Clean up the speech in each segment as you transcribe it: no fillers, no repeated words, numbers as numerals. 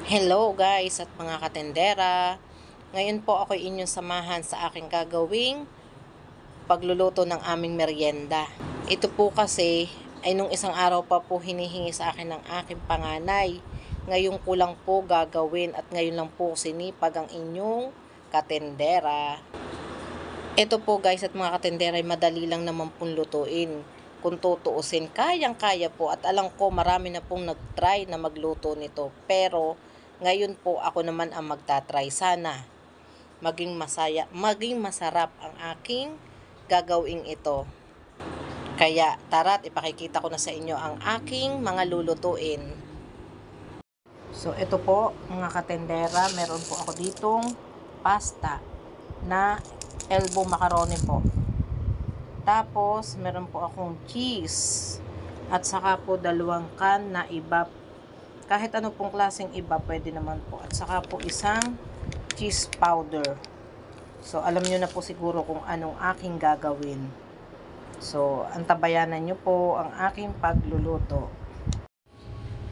Hello guys at mga katendera. Ngayon po ako inyong samahan sa aking gagawing pagluluto ng aming merienda. Ito po kasi ay nung isang araw pa po hinihingi sa akin ng aking panganay. Ngayon ko lang po gagawin at ngayon lang po sinipag ang inyong katendera. Ito po guys at mga katendera ay madali lang naman pong lutuin. Kung tutuusin, kayang-kaya po at alam ko marami na pong nag-try na magluto nito. Pero ngayon po ako naman ang magta-try. Sana maging masarap ang aking gagawing ito. Kaya tara't ipakikita ko na sa inyo ang aking mga lulutuin. So ito po mga katendera, meron po ako ditong pasta na elbow macaroni po. Tapos, meron po akong cheese. At saka po 2 can na ibap. Kahit ano pong klaseng ibap, pwede naman po. At saka po isang cheese powder. So, alam nyo na po siguro kung anong aking gagawin. So, antabayanan nyo po ang aking pagluluto.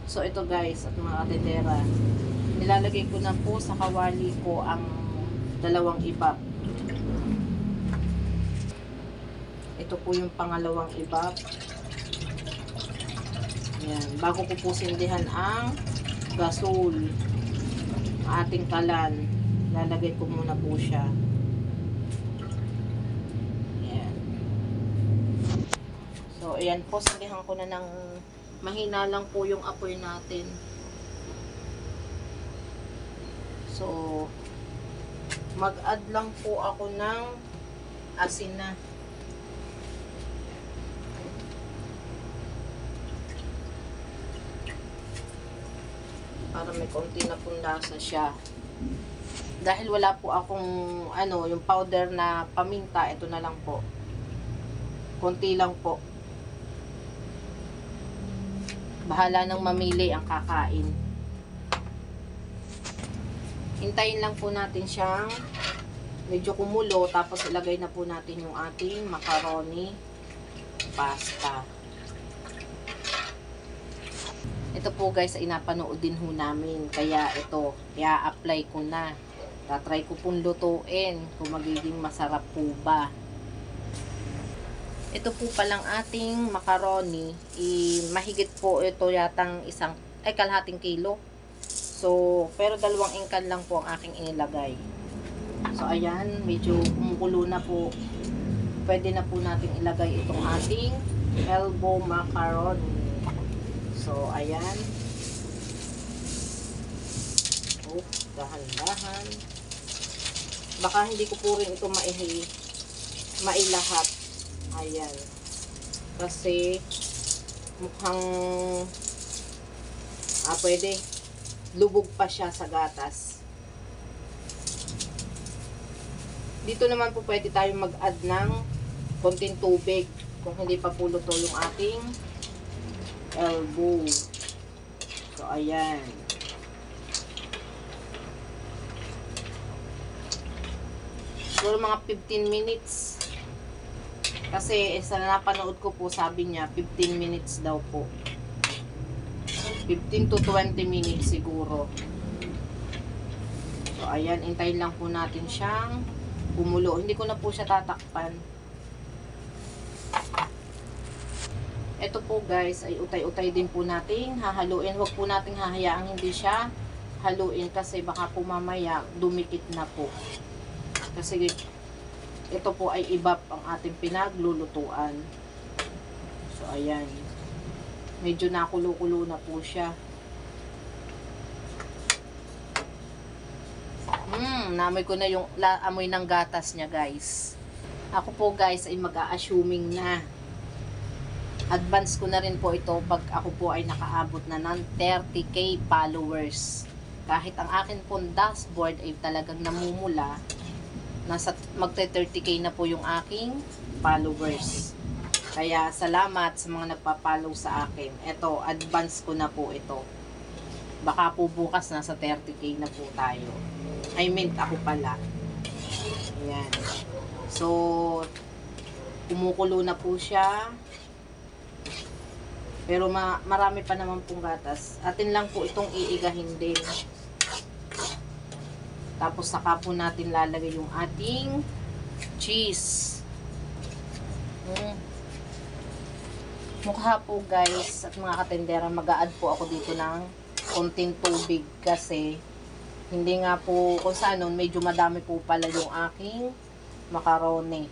So, ito guys, at mga katendera, nilalagay ko na po sa kawali ko ang 2 ibap. Ito po yung pangalawang ibap. Yan. Bago ko po sindihan ang gasol, ating kalan, lalagay ko muna po siya. Yan. So, ayan po, sindihan ko na ng mahina lang po yung apoy natin. So, mag-add lang po ako ng asin na. Para may konti na pong lasa siya. Dahil wala po akong yung powder na paminta, ito na lang po. Konti lang po. Bahala nang mamili ang kakain. Hintayin lang po natin siyang medyo kumulo, tapos ilagay na po natin yung ating macaroni pasta. Ito po guys ay napanood din ho namin. Kaya ito, i-apply ko na. Tatry ko pong lutuin kung magiging masarap po ba. Ito po palang ating macaroni. Mahigit po ito yatang kalahating kilo. So, pero 2 ingkan lang po ang aking inilagay. So, ayan, medyo kumukulo na po. Pwede na po natin ilagay itong ating elbow macaroni. So, ayan. Oh, dahan-dahan. Baka hindi ko po rin ito mailahat. Ayan. Kasi, mukhang, pwede. Lubog pa siya sa gatas. Dito naman po pwede tayo mag-add ng konting tubig. Kung hindi pa po luto yung ating elbow. So, ayan. Siguro mga 15 minutes. Kasi sa napanood ko po, sabi niya 15 minutes daw po. 15 to 20 minutes siguro. So, ayan. Hintayin lang po natin siyang kumulo. Hindi ko na po siya tatakpan. Ito po guys, ay utay-utay din po natin hahaluin. Huwag po nating hahayaang hindi siya haluin kasi baka po mamaya dumikit na po. Kasi ito po ay ibap ang ating pinaglulutuan. So, ayan. Medyo nakulo-kulo na po siya. Namoy ko na yung amoy ng gatas niya guys. Ako po guys ay mag-a-assuming na. Advance ko na rin po ito pag ako po ay nakaabot na ng 30k followers. Kahit ang akin pong dashboard ay talagang namumula, magte 30k na po yung aking followers. Kaya salamat sa mga nagpa-follow sa akin. Ito, advance ko na po ito. Baka po bukas nasa 30k na po tayo. I mean, ako pala. Ayan. So, kumukulo na po siya. Pero marami pa naman pong gatas. Atin lang po itong iigahin din. Tapos saka po natin lalagay yung ating cheese. Mukha po guys at mga katendera, mag-a-add po ako dito ng konting tubig kasi hindi nga po kung saan nun, medyo madami po pala yung aking macaroni.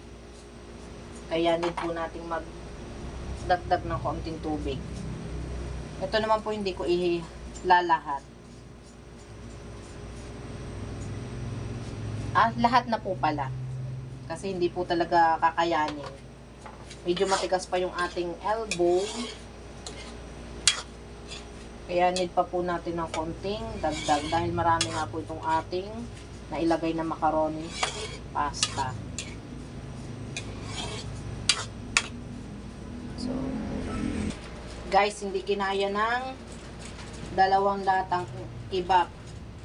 Kaya need po nating magdagdag ng konting tubig. Ito naman po hindi ko ilalahat. Lahat na po pala. Kasi hindi po talaga kakayanin. Medyo matigas pa yung ating elbow. Kaya need pa po natin ng konting dagdag. Dahil marami nga po itong ating nailagay na macaroni pasta. So, guys, hindi kinaya ng 2 latang kebab.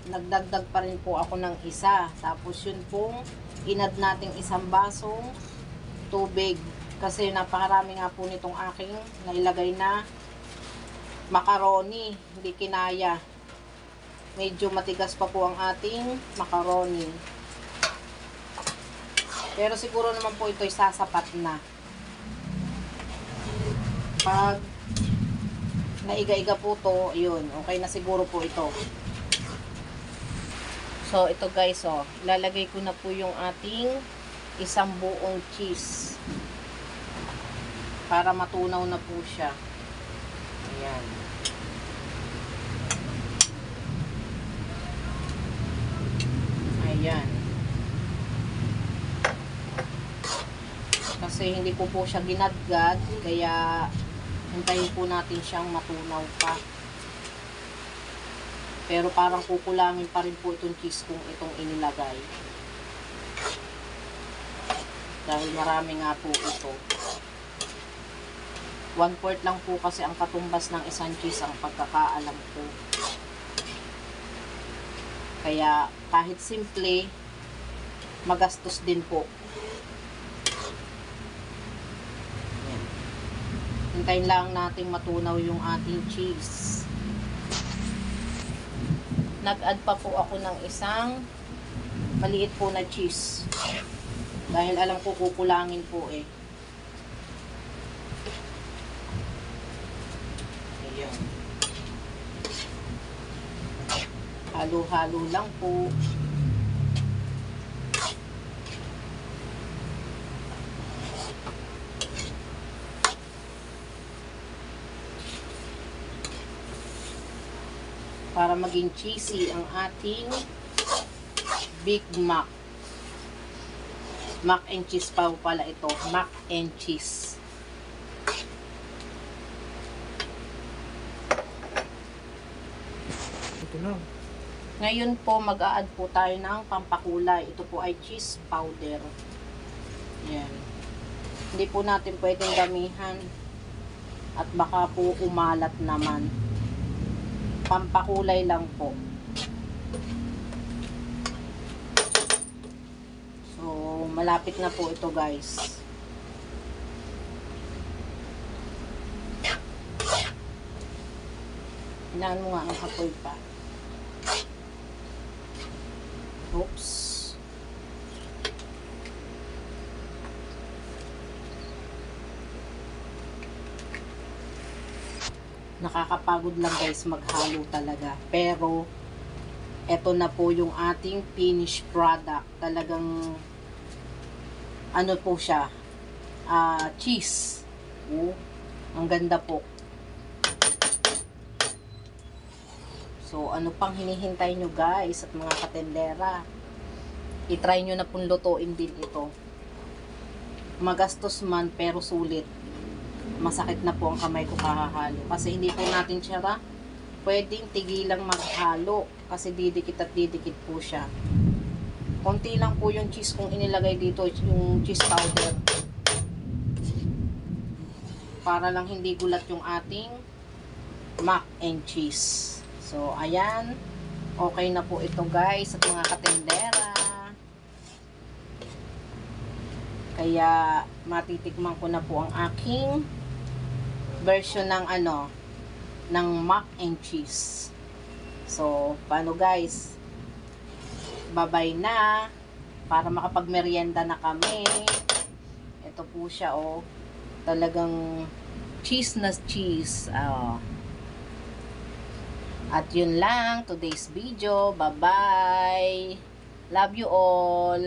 Nagdagdag pa rin po ako ng isa. Tapos yun pong inad nating 1 basong tubig. Kasi napakarami nga po nitong aking nailagay na macaroni. Hindi kinaya. Medyo matigas pa po ang ating macaroni. Pero siguro naman po ito'y sasapat na. Pag naiga-iga po to, yun, okay na siguro po ito. So, ito guys, ilalagay ko na po yung ating 1 buong cheese. Para matunaw na po siya. Ayan. Ayan. Kasi hindi ko po siya ginadgad, kaya hintayin po natin siyang matunaw pa. Pero parang kukulangin pa rin po itong cheese kung itong inilagay. Dahil marami nga po ito. 1/4 lang po kasi ang katumbas ng isang cheese ang pagkakaalam ko. Kaya kahit simple, magastos din po. Ayan. Hintayin lang natin matunaw yung ating cheese. Nag-add pa po ako ng isang maliit po na cheese. Dahil alam ko kukulangin po eh. Ayan. Halo-halo lang po. Para maging cheesy ang ating Big Mac. Mac and cheese pa pala ito. Mac and cheese. Ito na. Ngayon po, mag-a-add po tayo ng pampakulay. Ito po ay cheese powder. Ayan. Hindi po natin pwedeng damihan. At baka po umalat naman. Pampakulay lang po. So, malapit na po ito guys. Hinaan mo nga ang apoy pa. Oops. Nakakapagod lang guys maghalo talaga. Pero, eto na po yung ating finished product. Talagang, ano po siya, cheese. Ang ganda po. So, ano pang hinihintay nyo guys at mga katendera? I-try nyo na pong lutuin din ito. Magastos man pero sulit. Masakit na po ang kamay ko kahahalo. Kasi hindi po natin siya pwedeng tigilang maghalo. Kasi didikit at didikit po siya. Konti lang po yung cheese kung inilagay dito, yung cheese powder. Para lang hindi gulat yung ating mac and cheese. So, ayan. Okay na po ito guys at mga katendera. Kaya, matitikman ko na po ang aking version ng ng mac and cheese. So, paano guys? babay na para makapagmeryenda na kami. Ito po siya, oh. Talagang cheese na cheese. Oh. At yun lang, today's video. Bye-bye. Love you all.